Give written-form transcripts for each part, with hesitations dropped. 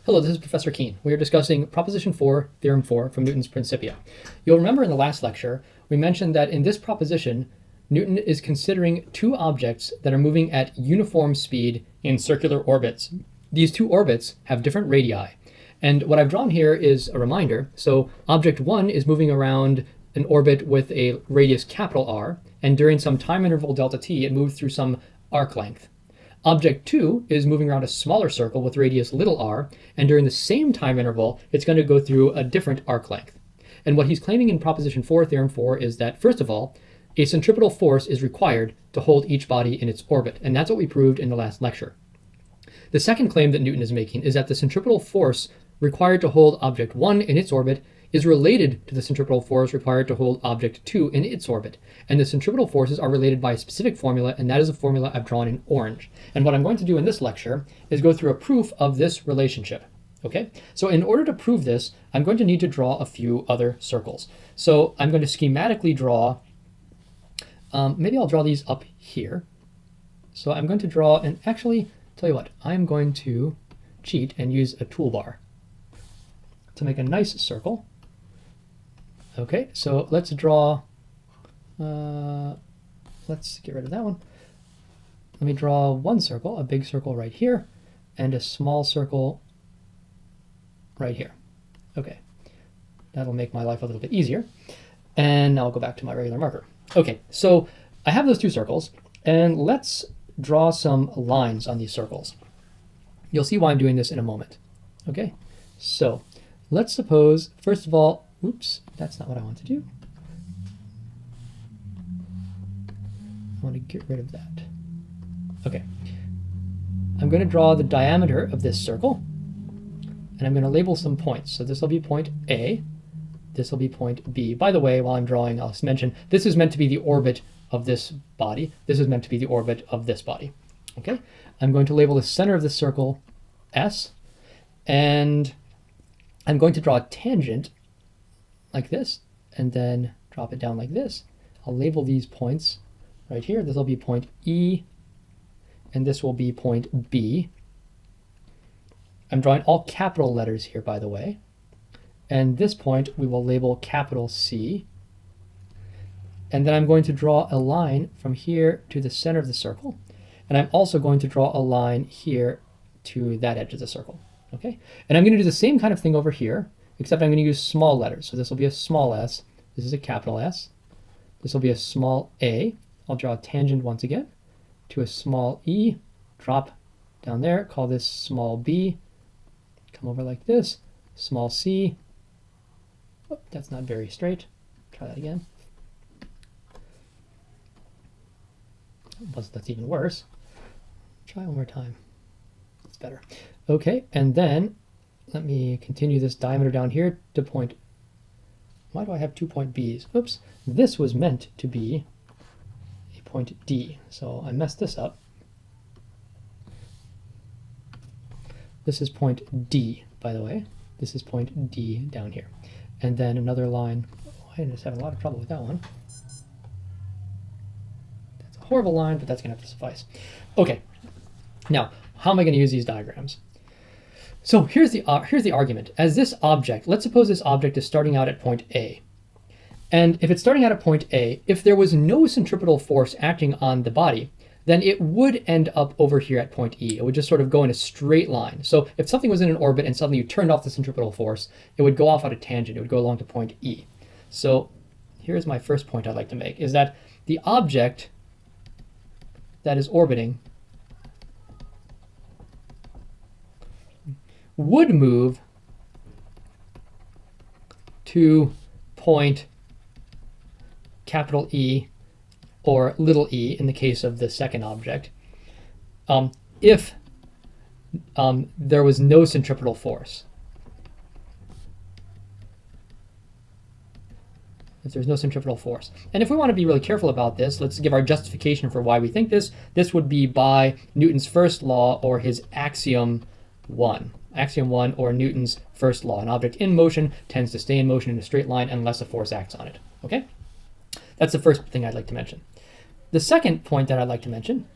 Hello, this is Professor Kuehn. We are discussing Proposition 4, Theorem 4 from Newton's Principia. You'll remember in the last lecture, we mentioned that in this proposition, Newton is considering two objects that are moving at uniform speed in circular orbits. These two orbits have different radii. And what I've drawn here is a reminder. So object 1 is moving around an orbit with a radius capital R, and during some time interval delta t, it moves through some arc length. Object 2 is moving around a smaller circle with radius little r, and during the same time interval, it's going to go through a different arc length. And what he's claiming in Proposition 4, Theorem 4, is that, first of all, a centripetal force is required to hold each body in its orbit, and that's what we proved in the last lecture. The second claim that Newton is making is that the centripetal force required to hold object 1 in its orbit is related to the centripetal force required to hold object 2 in its orbit. And the centripetal forces are related by a specific formula, and that is a formula I've drawn in orange. And what I'm going to do in this lecture is go through a proof of this relationship. Okay, so in order to prove this, I'm going to need to draw a few other circles. So I'm going to schematically draw, maybe I'll draw these up here. So I'm going to draw, and actually, tell you what, I'm going to cheat and use a toolbar to make a nice circle. Okay, so let's draw, let's get rid of that one. Let me draw one circle, a big circle right here, and a small circle right here. Okay, that'll make my life a little bit easier. And now I'll go back to my regular marker. Okay, so I have those two circles, and let's draw some lines on these circles. You'll see why I'm doing this in a moment. Okay, so let's suppose, first of all, oops, that's not what I want to do. I want to get rid of that. Okay. I'm going to draw the diameter of this circle, and I'm going to label some points. So this will be point A, this will be point B. By the way, while I'm drawing, I'll mention this is meant to be the orbit of this body. This is meant to be the orbit of this body. Okay. I'm going to label the center of the circle S, and I'm going to draw a tangent like this, and then drop it down like this. I'll label these points right here. This will be point E, and this will be point B. I'm drawing all capital letters here, by the way. And this point we will label capital C. And then I'm going to draw a line from here to the center of the circle. And I'm also going to draw a line here to that edge of the circle. Okay, and I'm going to do the same kind of thing over here, except I'm going to use small letters. So this will be a small s, this is a capital S, this will be a small a. I'll draw a tangent once again to a small e, drop down there, call this small b, come over like this, small c. Oh, that's not very straight. Try that again. That's even worse. Try one more time. It's better. Okay, and then let me continue this diameter down here to point. Why do I have 2 point B's? Oops, this was meant to be a point D, so I messed this up. This is point D, by the way. This is point D down here. And then another line. Oh, I just have a lot of trouble with that one. That's a horrible line, but that's going to have to suffice. Okay, now, how am I going to use these diagrams? So here's the argument. As this object, let's suppose this object is starting out at point A. And if it's starting out at point A, if there was no centripetal force acting on the body, then it would end up over here at point E. It would just sort of go in a straight line. So if something was in an orbit and suddenly you turned off the centripetal force, it would go off at a tangent. It would go along to point E. So here's my first point I'd like to make, is that the object that is orbiting would move to point capital E or little e in the case of the second object if there was no centripetal force. If there's no centripetal force. And if we want to be really careful about this, let's give our justification for why we think this. This would be by Newton's first law or his axiom 1. Axiom 1 or Newton's first law. An object in motion tends to stay in motion in a straight line unless a force acts on it. Okay? That's the first thing I'd like to mention. The second point that I'd like to mention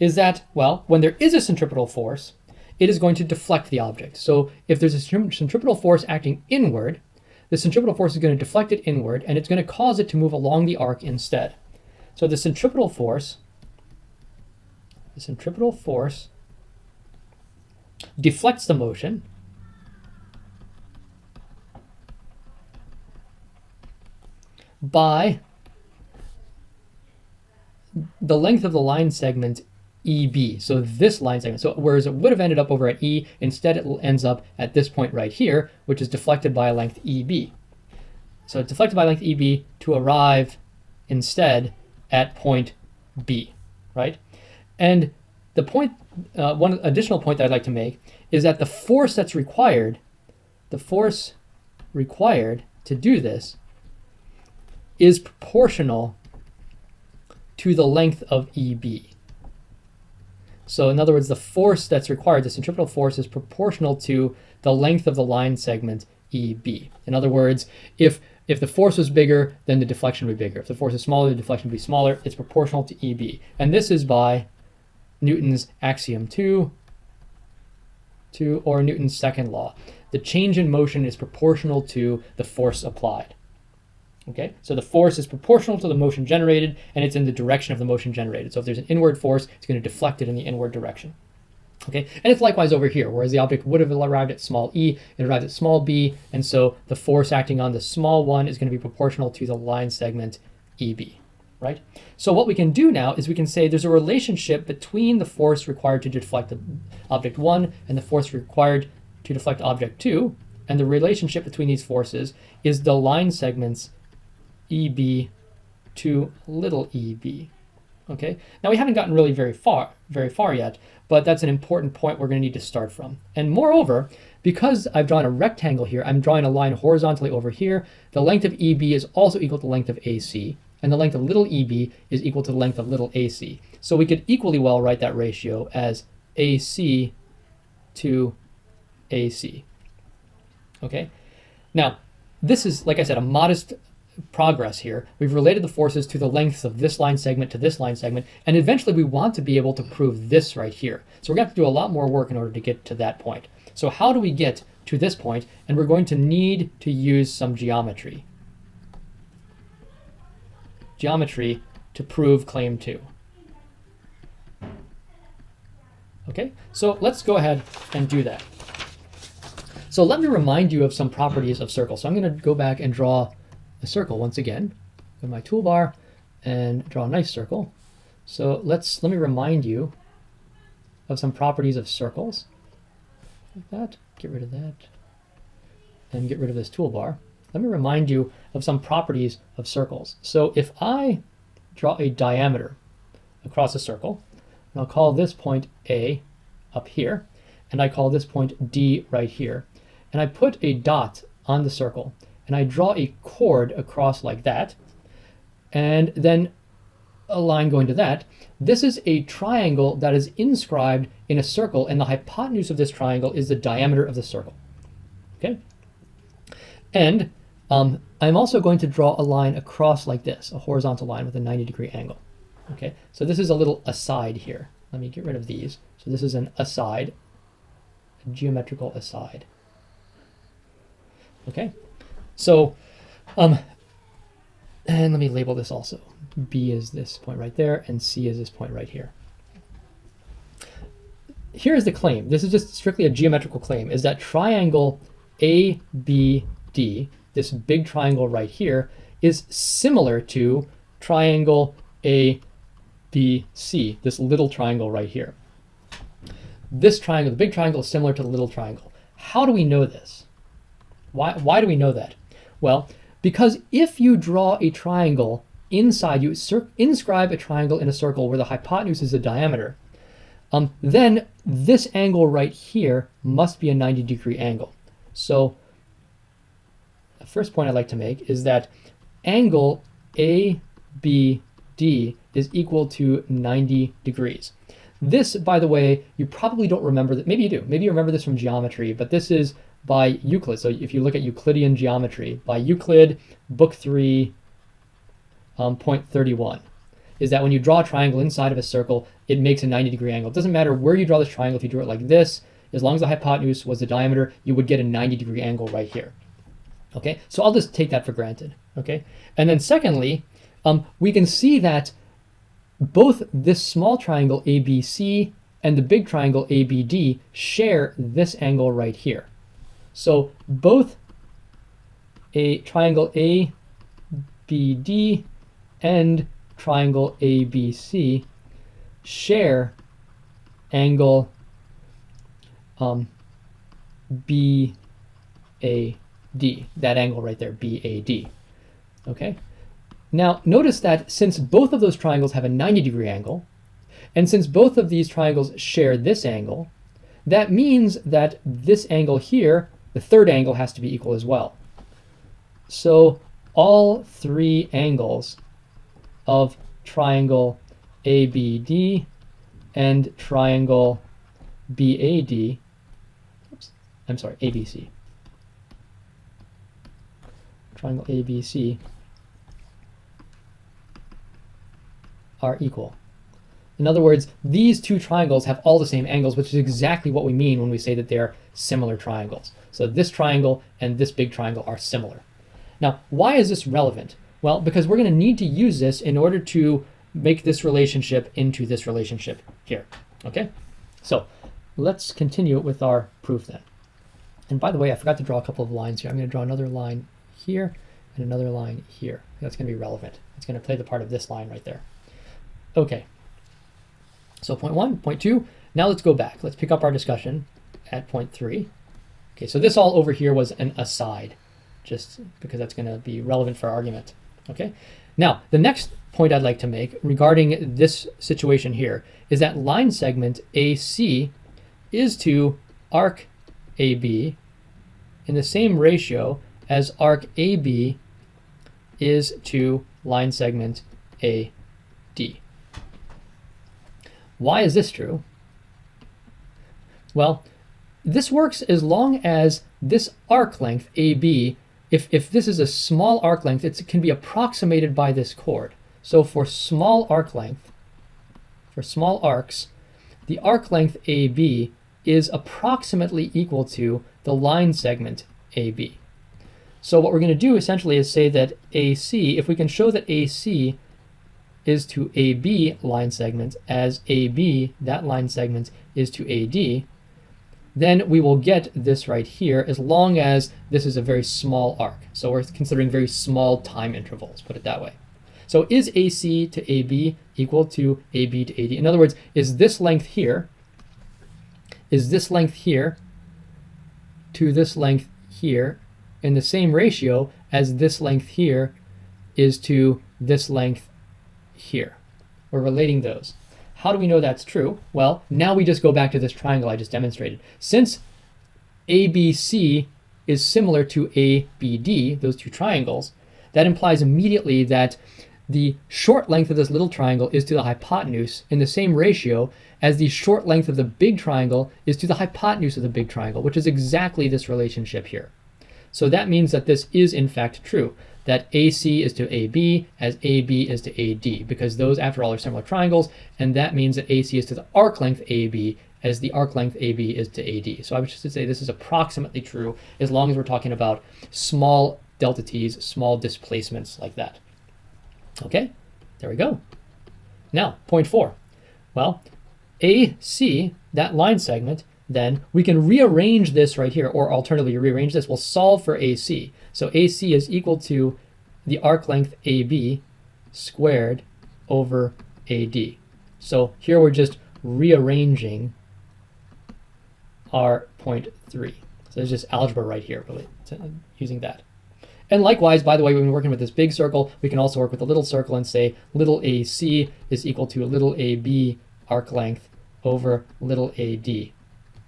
is that, well, when there is a centripetal force, it is going to deflect the object. So if there's a centripetal force acting inward, the centripetal force is going to deflect it inward, and it's going to cause it to move along the arc instead. So the centripetal force deflects the motion by the length of the line segment EB. So this line segment. So whereas it would have ended up over at E, instead it ends up at this point right here, which is deflected by a length EB. So it's deflected by length EB to arrive instead at point B, right? And the point, one additional point that I'd like to make is that the force that's required, to do this is proportional to the length of EB. So in other words, the force that's required, the centripetal force, is proportional to the length of the line segment EB. In other words, if the force was bigger, then the deflection would be bigger. If the force is smaller, the deflection would be smaller. It's proportional to EB. And this is by Newton's axiom 2, or Newton's second law. The change in motion is proportional to the force applied. Okay, so the force is proportional to the motion generated, and it's in the direction of the motion generated. So if there's an inward force, it's going to deflect it in the inward direction. Okay, and it's likewise over here, whereas the object would have arrived at small e, it arrived at small b, and so the force acting on the small one is going to be proportional to the line segment EB, right? So what we can do now is we can say there's a relationship between the force required to deflect object 1 and the force required to deflect object 2, and the relationship between these forces is the line segments EB to little eb. Okay, now we haven't gotten really very far yet, but that's an important point we're going to need to start from. And moreover, because I've drawn a rectangle here, I'm drawing a line horizontally over here. The length of EB is also equal to the length of AC, and the length of little eb is equal to the length of little AC. So we could equally well write that ratio as AC to AC. Okay, now this is, like I said, a modest progress here. We've related the forces to the lengths of this line segment to this line segment, and eventually we want to be able to prove this right here. So we're going to have to do a lot more work in order to get to that point. So how do we get to this point? And we're going to need to use some geometry to prove claim 2. Okay, so let's go ahead and do that. So let me remind you of some properties of circles. So I'm going to go back and draw a circle once again. Go to my toolbar and draw a nice circle. So let me remind you of some properties of circles. Like that. Get rid of that. And get rid of this toolbar. Let me remind you of some properties of circles. So if I draw a diameter across a circle, and I'll call this point A up here, and I call this point D right here, and I put a dot on the circle, and I draw a chord across like that, and then a line going to that. This is a triangle that is inscribed in a circle, and the hypotenuse of this triangle is the diameter of the circle. Okay? And I'm also going to draw a line across like this, a horizontal line with a 90-degree angle. Okay? So this is a little aside here. Let me get rid of these. So this is an aside, a geometrical aside. Okay? So, and let me label this also. B is this point right there, and C is this point right here. Here's the claim. This is just strictly a geometrical claim, is that triangle ABD, this big triangle right here, is similar to triangle ABC, this little triangle right here. This triangle, the big triangle, is similar to the little triangle. How do we know this? Why do we know that? Well, because if you draw a triangle inside, you inscribe a triangle in a circle where the hypotenuse is the diameter, then this angle right here must be a 90-degree angle. So the first point I'd like to make is that angle ABD is equal to 90 degrees. This, by the way, you probably don't remember that. Maybe you do. Maybe you remember this from geometry, but this is by Euclid. So if you look at Euclidean geometry, by Euclid, book 3, point 31, is that when you draw a triangle inside of a circle, it makes a 90-degree angle. It doesn't matter where you draw this triangle. If you draw it like this, as long as the hypotenuse was the diameter, you would get a 90-degree angle right here. Okay, so I'll just take that for granted. Okay, and then secondly, we can see that both this small triangle ABC and the big triangle ABD share this angle right here. So both a triangle ABD and triangle ABC share angle BAD, that angle right there, BAD. Okay. Now notice that since both of those triangles have a 90-degree angle, and since both of these triangles share this angle, that means that this angle here, the third angle, has to be equal as well. So all three angles of triangle ABD and triangle BAD, ABC, triangle ABC are equal. In other words, these two triangles have all the same angles, which is exactly what we mean when we say that they're similar triangles. So this triangle and this big triangle are similar. Now, why is this relevant? Well, because we're going to need to use this in order to make this relationship into this relationship here. Okay? So let's continue with our proof then. And by the way, I forgot to draw a couple of lines here. I'm going to draw another line here and another line here. That's going to be relevant. It's going to play the part of this line right there. Okay. So point 1, point 2, now let's go back. Let's pick up our discussion at point 3. Okay, so this all over here was an aside, just because that's going to be relevant for our argument. Okay, now the next point I'd like to make regarding this situation here is that line segment AC is to arc AB in the same ratio as arc AB is to line segment AD. Why is this true? Well, this works as long as this arc length AB, if this is a small arc length, it can be approximated by this chord. So for small arc length, for small arcs, the arc length AB is approximately equal to the line segment AB. So what we're going to do essentially is say that AC, if we can show that AC is to AB line segment as AB, that line segment, is to AD, then we will get this right here as long as this is a very small arc. So we're considering very small time intervals, put it that way. So is AC to AB equal to AB to AD? In other words, is this length here to this length here in the same ratio as this length here is to this length here? We're relating those. How do we know that's true? Well, now we just go back to this triangle I just demonstrated. Since ABC is similar to ABD, those two triangles, that implies immediately that the short length of this little triangle is to the hypotenuse in the same ratio as the short length of the big triangle is to the hypotenuse of the big triangle, which is exactly this relationship here. So that means that this is in fact true, that AC is to AB as AB is to AD, because those, after all, are similar triangles, and that means that AC is to the arc length AB as the arc length AB is to AD. So I would just say this is approximately true as long as we're talking about small delta t's, small displacements like that. Okay, there we go. Now, point 4. Well, AC, that line segment, then we can rearrange this right here, or alternatively rearrange this. We'll solve for AC. So AC is equal to the arc length AB squared over AD. So here we're just rearranging our point 3. So there's just algebra right here, really, using that. And likewise, by the way, when we're working with this big circle, we can also work with a little circle and say little AC is equal to a little AB arc length over little AD,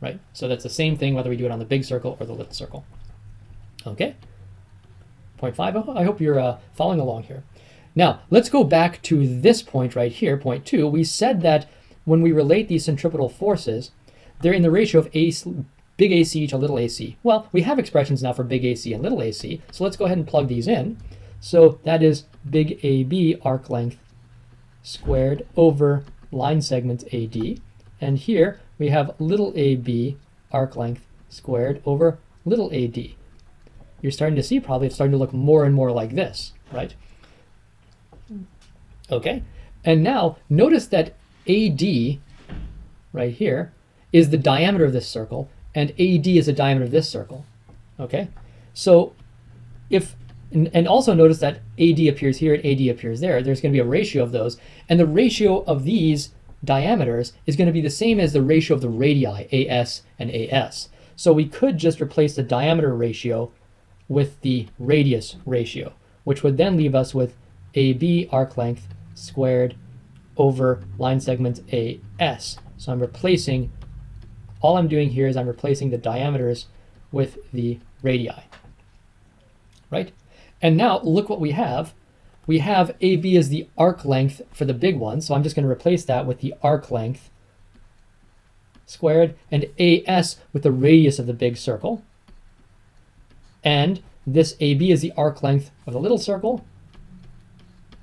right? So that's the same thing whether we do it on the big circle or the little circle. Okay, point 5, I hope you're following along here. Now, let's go back to this point right here, point 2. We said that when we relate these centripetal forces, they're in the ratio of big AC to little AC. Well, we have expressions now for big AC and little AC, so let's go ahead and plug these in. So that is big AB arc length squared over line segment AD. And here we have little AB arc length squared over little ad. You're starting to see probably it's starting to look more and more like this, right? Okay, and now notice that AD right here is the diameter of this circle, and AD is the diameter of this circle. Okay, so and also notice that AD appears here and AD appears there. There's going to be a ratio of those, and the ratio of these diameters is going to be the same as the ratio of the radii, AS and AS. So we could just replace the diameter ratio with the radius ratio, which would then leave us with AB arc length squared over line segment AS. So I'm replacing, all I'm doing here is I'm replacing the diameters with the radii, right? And now look what we have. We have AB as the arc length for the big one, so I'm just going to replace that with the arc length squared, and AS with the radius of the big circle. And this AB is the arc length of the little circle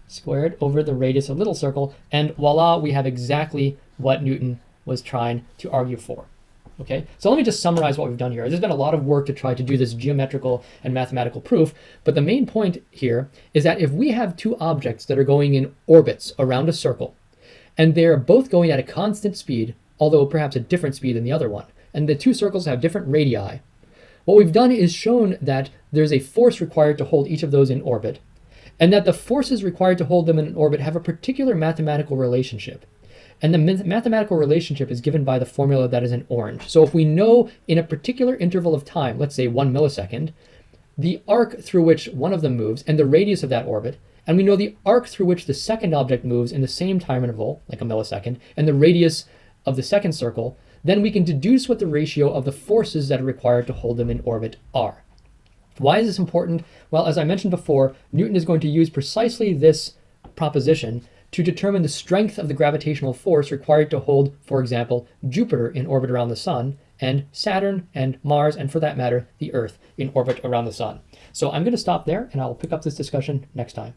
squared over the radius of little circle, and voila, we have exactly what Newton was trying to argue for. Okay, so let me just summarize what we've done here. There's been a lot of work to try to do this geometrical and mathematical proof, but the main point here is that if we have two objects that are going in orbits around a circle, and they're both going at a constant speed, although perhaps a different speed than the other one, and the two circles have different radii, what we've done is shown that there's a force required to hold each of those in orbit, and that the forces required to hold them in an orbit have a particular mathematical relationship. And the mathematical relationship is given by the formula that is in orange. So if we know in a particular interval of time, let's say 1 millisecond, the arc through which one of them moves and the radius of that orbit, and we know the arc through which the second object moves in the same time interval, like a millisecond, and the radius of the second circle, then we can deduce what the ratio of the forces that are required to hold them in orbit are. Why is this important? Well, as I mentioned before, Newton is going to use precisely this proposition to determine the strength of the gravitational force required to hold, for example, Jupiter in orbit around the sun, and Saturn and Mars, and for that matter, the Earth in orbit around the sun. So I'm going to stop there, and I'll pick up this discussion next time.